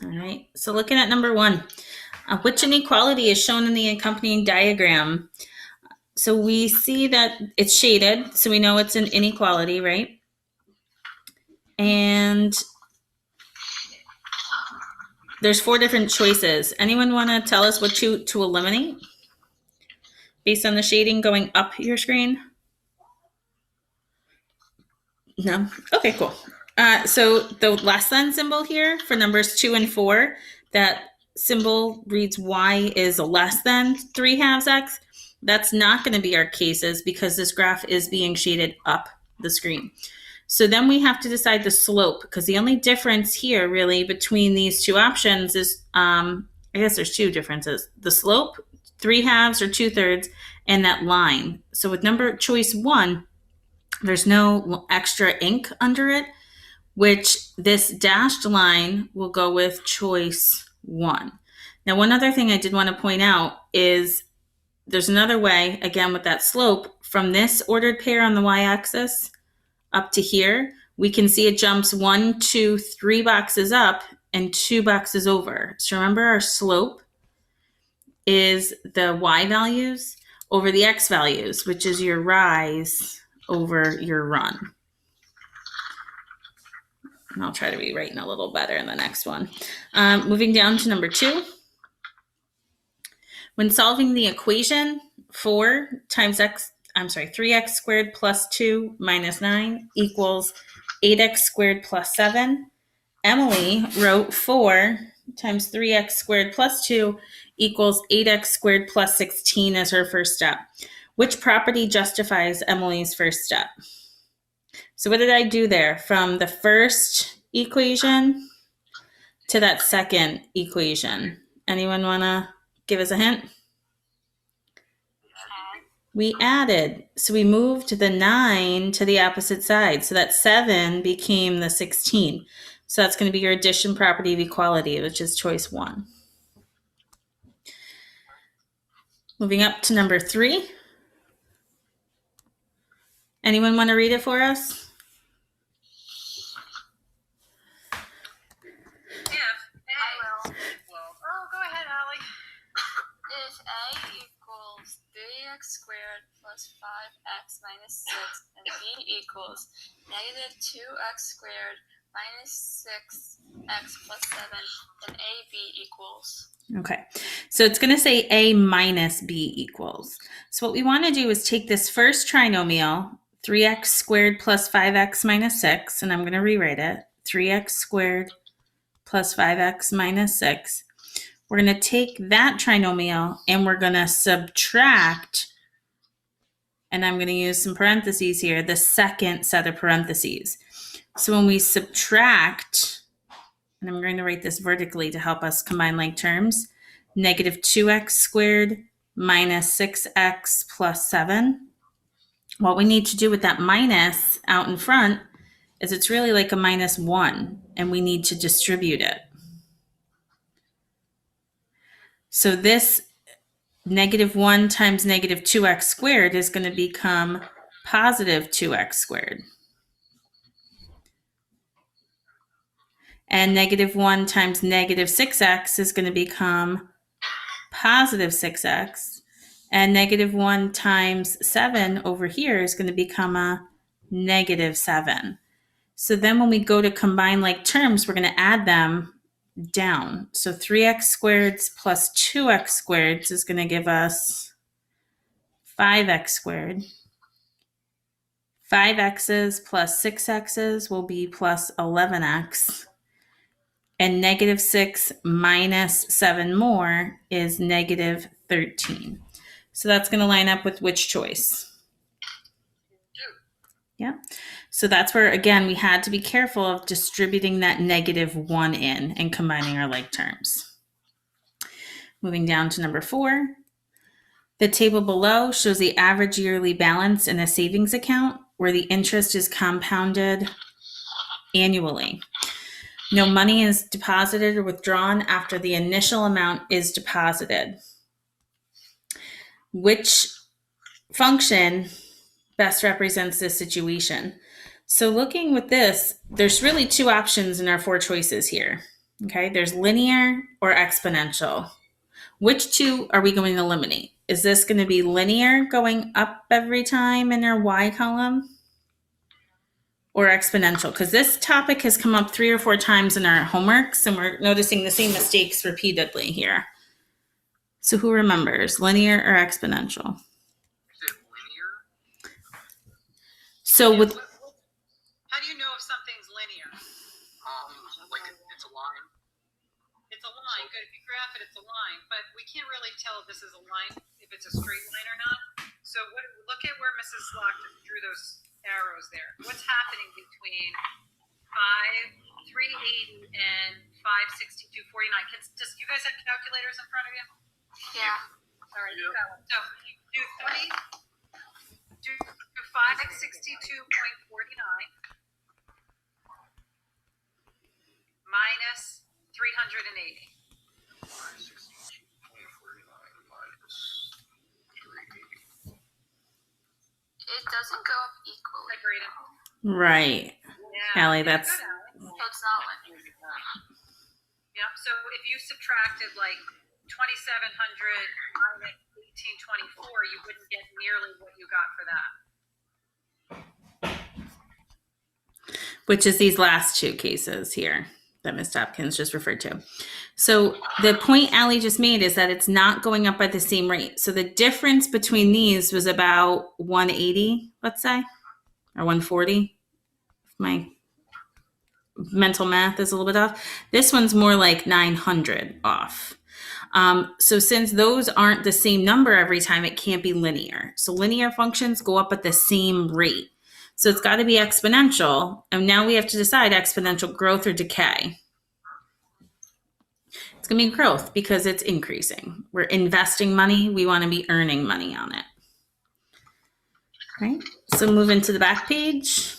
All right, so looking at number 1, which inequality is shown in the accompanying diagram? So we see that it's shaded, so we know it's an inequality, right? And there's 4 different choices. Anyone want to tell us what to eliminate based on the shading going up your screen? No? Okay, cool. So the less than symbol here for numbers 2 and 4, that symbol reads y is less than 3/2 x. That's not going to be our cases because this graph is being shaded up the screen. So then we have to decide the slope, because the only difference here really between these two options is, I guess there's 2 differences. The slope, 3/2 or 2/3, and that line. So with number choice 1, there's no extra ink under it, which this dashed line will go with choice 1. Now, one other thing I did want to point out is there's another way, again, with that slope, from this ordered pair on the y-axis up to here, we can see it jumps 1, 2, 3 boxes up and 2 boxes over. So remember, our slope is the y values over the x values, which is your rise over your run. And I'll try to be writing a little better in the next one. Moving down to number 2. When solving the equation 3x squared plus 2 minus 9 equals 8x squared plus 7, Emily wrote 4 times 3x squared plus 2 equals 8x squared plus 16 as her first step. Which property justifies Emily's first step? So what did I do there? From the first equation to that second equation. Anyone want to give us a hint? We added. So we moved the 9 to the opposite side. So that 7 became the 16. So that's going to be your addition property of equality, which is choice 1. Moving up to number 3. Anyone want to read it for us? Squared plus 5x minus 6 and b equals negative 2x squared minus 6x plus 7 and ab equals. Okay, so it's going to say a minus b equals. So what we want to do is take this first trinomial, 3x squared plus 5x minus 6, and I'm going to rewrite it, 3x squared plus 5x minus 6. We're going to take that trinomial and we're going to subtract, and I'm going to use some parentheses here, the second set of parentheses. So when we subtract, and I'm going to write this vertically to help us combine like terms, negative 2x squared minus 6x plus 7. What we need to do with that minus out in front is it's really like a minus 1, and we need to distribute it. So this negative 1 times negative 2x squared is going to become positive 2x squared. And negative 1 times negative 6x is going to become positive 6x. And negative 1 times 7 over here is going to become a negative 7. So then when we go to combine like terms, we're going to add them down. So 3x squared plus 2x squared is going to give us 5x squared. 5x's plus 6x's will be plus 11x. And negative 6 minus 7 more is negative 13. So that's going to line up with which choice? Yeah. So that's where, again, we had to be careful of distributing that negative 1 in and combining our like terms. Moving down to number 4. The table below shows the average yearly balance in a savings account where the interest is compounded annually. No money is deposited or withdrawn after the initial amount is deposited. Which function best represents this situation? So looking with this, there's really 2 options in our 4 choices here. Okay, there's linear or exponential. Which two are we going to eliminate? Is this going to be linear going up every time in our y column? Or exponential? Because this topic has come up 3 or 4 times in our homeworks, and we're noticing the same mistakes repeatedly here. So who remembers, linear or exponential? Is it linear? So with How do you know if something's linear? Like it's a line. It's a line. Good. If you graph it, it's a line. But we can't really tell if this is a line, if it's a straight line or not. So look at where Mrs. Lockton drew those arrows there. What's happening between 380 and 562.49? Just you guys have calculators in front of you? Yeah. All right, you got one. So do 562.49 minus 380. 562.49 minus 380. It doesn't go up equally. Hi, Braden. right, Yeah. Allie, that's Good, Allie. So it's not linear. Yep. So if you subtracted like 2,700 minus 1824, you wouldn't get nearly what you got for that. which is these last 2 cases here that Ms. Hopkins just referred to. So the point Allie just made is that it's not going up at the same rate. So the difference between these was about 180, let's say, or 140. My mental math is a little bit off. This one's more like 900 off. So since those aren't the same number every time, it can't be linear. So linear functions go up at the same rate. So it's got to be exponential. And now we have to decide exponential growth or decay. It's going to be growth because it's increasing. We're investing money. We want to be earning money on it. Right? So move into the back page.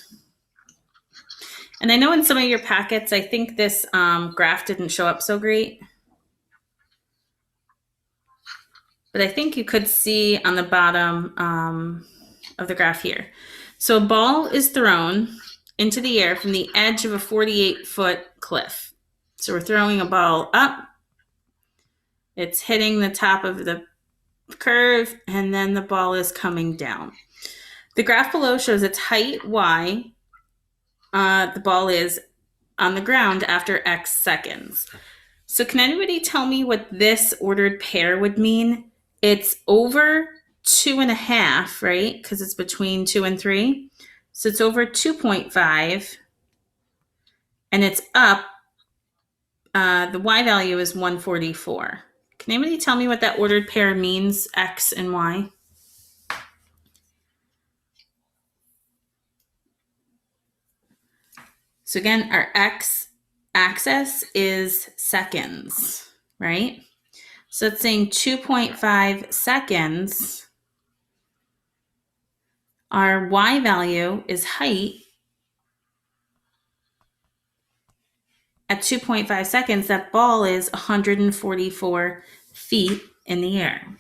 And I know in some of your packets, I think this graph didn't show up so great. But I think you could see on the bottom of the graph here. So a ball is thrown into the air from the edge of a 48-foot cliff. So we're throwing a ball up. It's hitting the top of the curve, and then the ball is coming down. The graph below shows its height, y. The ball is on the ground after X seconds. So can anybody tell me what this ordered pair would mean? It's over 2.5, right? Because it's between 2 and 3. So it's over 2.5. And it's up. The y value is 144. Can anybody tell me what that ordered pair means, X and Y? So again, our X axis is seconds, right? So it's saying 2.5 seconds. Our Y value is height. At 2.5 seconds, that ball is 144 feet in the air.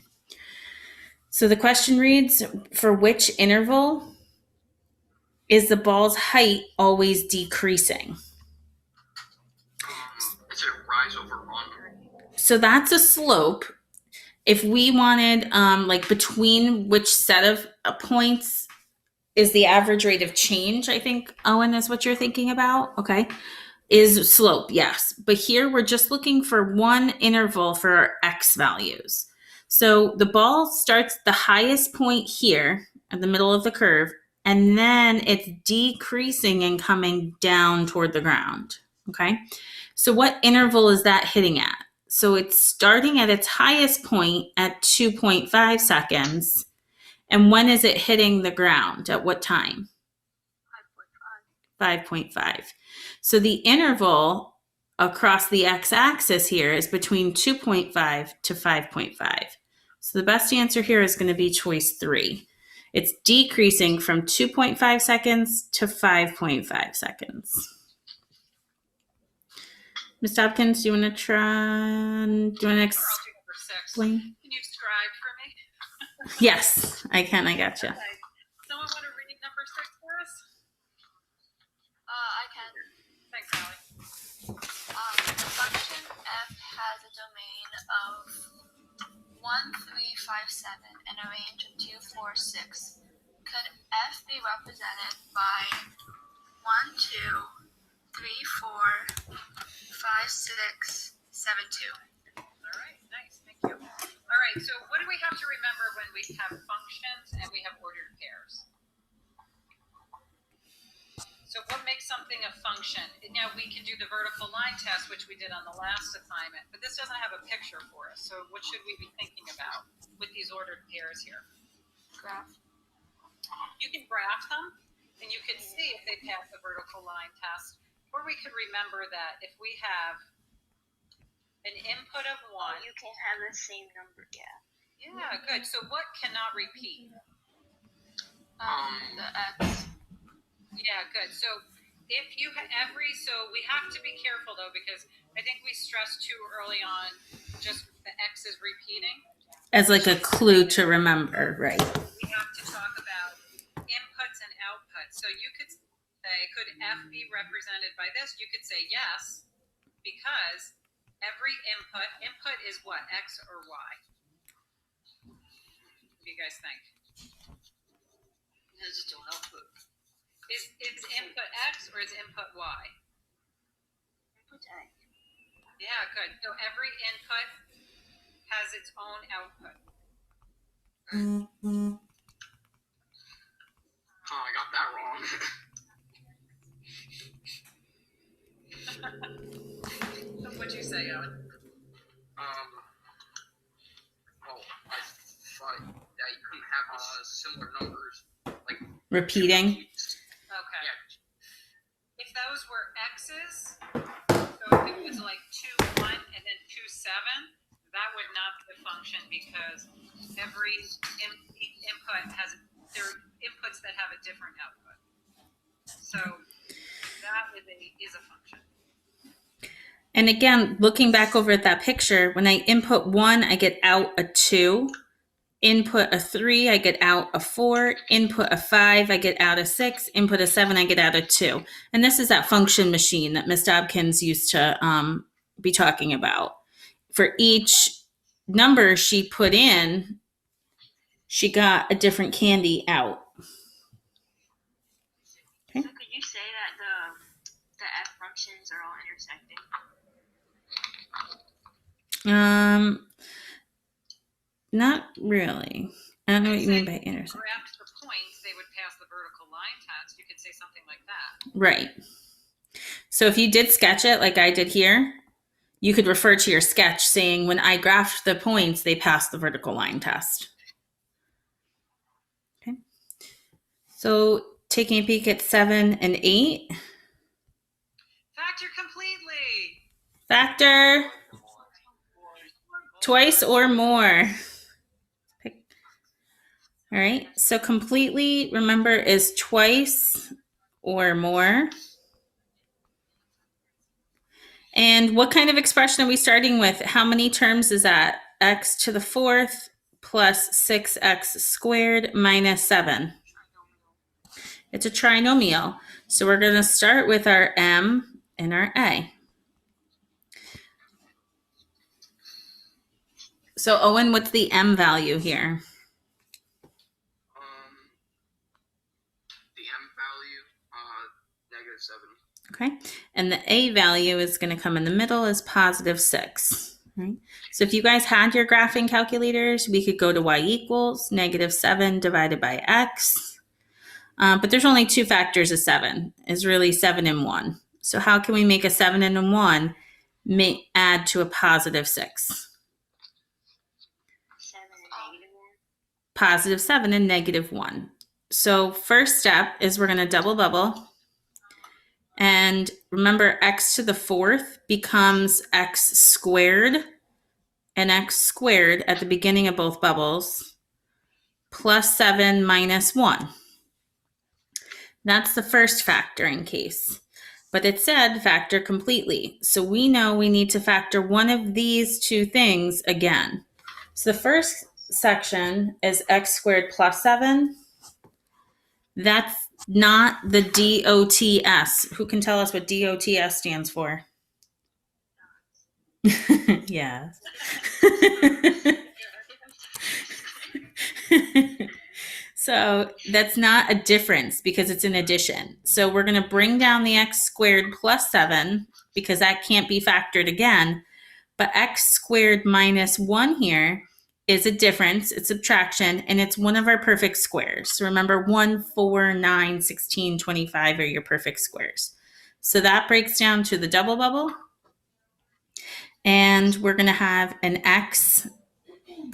So the question reads, for which interval is the ball's height always decreasing? Is it rise over run? So that's a slope. If we wanted, like between which set of points is the average rate of change, I think, Owen, is what you're thinking about, okay, is slope, yes. But here we're just looking for one interval for our X values. So the ball starts the highest point here in the middle of the curve, and then it's decreasing and coming down toward the ground, okay? So what interval is that hitting at? So it's starting at its highest point at 2.5 seconds. And when is it hitting the ground? At what time? 5.5. So the interval across the x-axis here is between 2.5 to 5.5. So the best answer here is going to be choice 3. It's decreasing from 2.5 seconds to 5.5 seconds. Ms. Hopkins, do you want to explain? Number 6. Can you scribe for me? Yes, I can. I gotcha. Okay. Someone want to read number 6 for us? I can. Thanks, Allie. The function 1, 3, 5, 7 and a range of 2, 4, 6. Could F be represented by 1, 2, 3, 4, 5, 6, 7, 2? All right, nice, thank you. All right, so what do we have to remember when we have functions and we have ordered pairs? So what makes something a function? Now we can do the vertical line test, which we did on the last assignment, but this doesn't have a picture for us. So what should we be thinking about with these ordered pairs here? Graph. You can graph them and you can see if they pass the vertical line test, or we could remember that if we have an input of 1. You can have the same number, yeah. Yeah, good. So what cannot repeat? The X. Yeah, good. So if you so we have to be careful though, because I think we stressed too early on just the X is repeating. As like a clue to remember, right? We have to talk about inputs and outputs. So you could say, could F be represented by this? You could say yes, because every input is what, X or Y? What do you guys think? It's just an output. Is input X or is input Y? Input X. Yeah, good. So every input has its own output. Oh, I got that wrong. What'd you say, Owen? I thought that you couldn't have similar numbers. Like Repeating. Okay. Yeah. If those were X's, so if it was like 2, 1, and then 2, 7, that would not be a function because every input has, there are inputs that have a different output. So that is a function. And again, looking back over at that picture, when I input 1, I get out a 2. Input a 3, I get out a 4. Input a 5, I get out a 6. Input a 7, I get out a 2. And this is that function machine that Ms. Dobkins used to be talking about. For each number she put in, she got a different candy out. So could you say that the F functions are all intersecting? Not really. I don't know what you mean by intersect. Graphed the points, they would pass the vertical line test. You could say something like that. Right. So if you did sketch it like I did here, you could refer to your sketch saying, when I graphed the points, they passed the vertical line test. Okay. So taking a peek at 7 and 8. Factor completely. Factor twice or more. All right, so completely, remember, is twice or more. And what kind of expression are we starting with? How many terms is that? X to the 4th plus 6x squared minus 7. It's a trinomial. So we're going to start with our M and our A. So Owen, what's the M value here? The M value, -7. Okay, and the A value is going to come in the middle as +6. Right? So if you guys had your graphing calculators, we could go to y equals -7 divided by x. But there's only 2 factors of 7. It's really 7 and 1. So how can we make a 7 and a 1 add to a +6? 7 and -1. So first step is we're going to double bubble. And remember, x to the 4th becomes x squared, and x squared at the beginning of both bubbles, plus 7 minus 1. That's the first factoring case. But it said factor completely. So we know we need to factor one of these 2 things again. So the first section is x squared plus 7. That's not the DOTS. Who can tell us what DOTS stands for? Yes. So that's not a difference because it's an addition. So we're going to bring down the x squared plus 7 because that can't be factored again. But x squared minus 1 here is a difference. It's subtraction, and it's one of our perfect squares. So remember, 1, 4, 9, 16, 25 are your perfect squares. So that breaks down to the double bubble. And we're going to have an x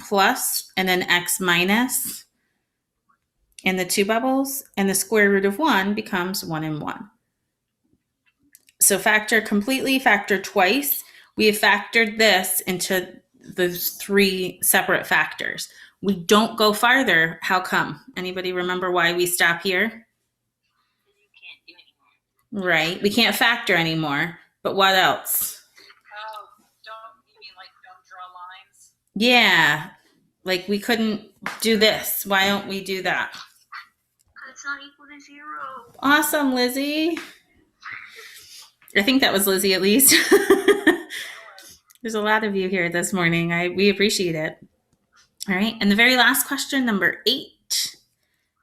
plus and an x minus in the two bubbles, and the square root of 1 becomes 1 and 1. So factor completely, factor twice. We have factored this into those 3 separate factors. We don't go farther. How come? Anybody remember why we stop here? Right. We can't factor anymore. But what else? Oh, you mean like don't draw lines? Yeah. Like we couldn't do this. Why don't we do that? It's not equal to 0. Awesome, Lizzie. I think that was Lizzie at least. There's a lot of you here this morning. We appreciate it. All right. And the very last question, number 8.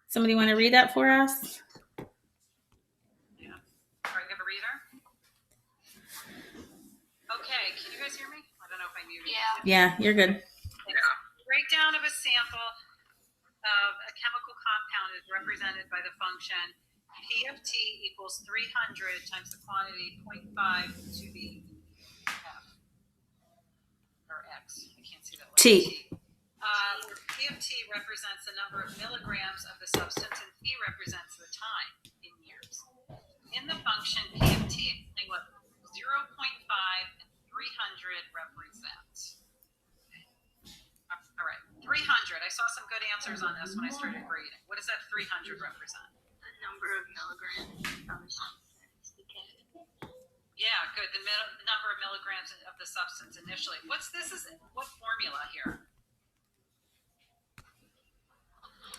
Somebody want to read that for us? Yeah. All right, you have a reader? Okay, can you guys hear me? I don't know if I muted. Yeah. Yeah, you're good. Breakdown of a sample of a chemical compound is represented by the function P of T equals 300 times the quantity 0.5 to the F, or X. I can't see that. T. Where P of T represents the number of milligrams of the substance and T represents the time in years. In the function P of T, explain what 0.5 and 300 represent. All right, 300. I saw some good answers on this when I started grading. What does that 300 represent? The number of milligrams of substance decay. Yeah, good. The number of milligrams of the substance initially. What formula here?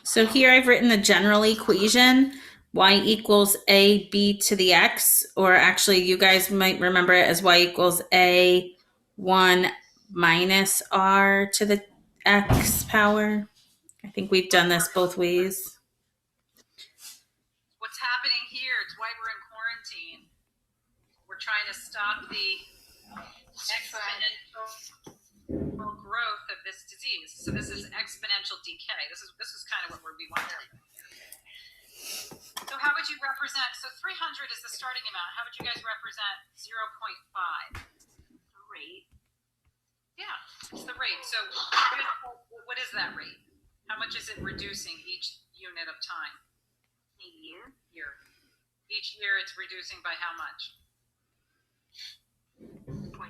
So here I've written the general equation, y equals a b to the x, or actually you guys might remember it as y equals a 1 minus r to the x power. I think we've done this both ways. What's happening here? It's why we're in quarantine. We're trying to stop the exponential growth of this disease. So this is exponential decay. This is kind of what we want. So how would you represent? So 300 is the starting amount. How would you guys represent 0.5? The rate. Yeah, it's the rate. So what is that rate? How much is it reducing each unit of time? A year. Each year it's reducing by how much? 0.5. 0.5.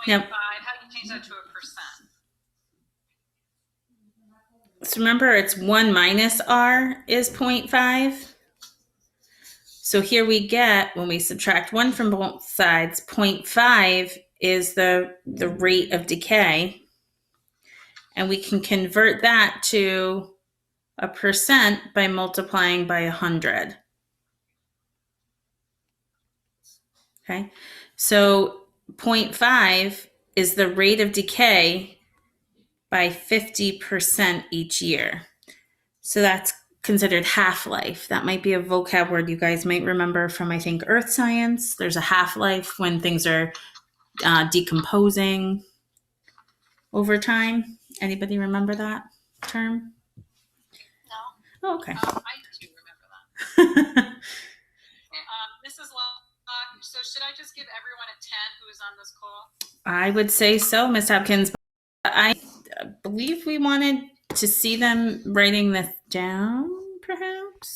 Yep. How do you change that to a percent? So remember, it's 1 minus r is 0.5. So here we get, when we subtract 1 from both sides, 0.5 is the rate of decay. And we can convert that to a percent by multiplying by 100. Okay, so 0.5 is the rate of decay by 50% each year. So that's considered half-life. That might be a vocab word you guys might remember from, I think, earth science. There's a half-life when things are decomposing over time. Anybody remember that term? No. Oh, okay. I do remember that. Mrs. Locke, so should I just give everyone a 10 who is on this call? I would say so, Ms. Hopkins. I believe we wanted to see them writing this down, perhaps.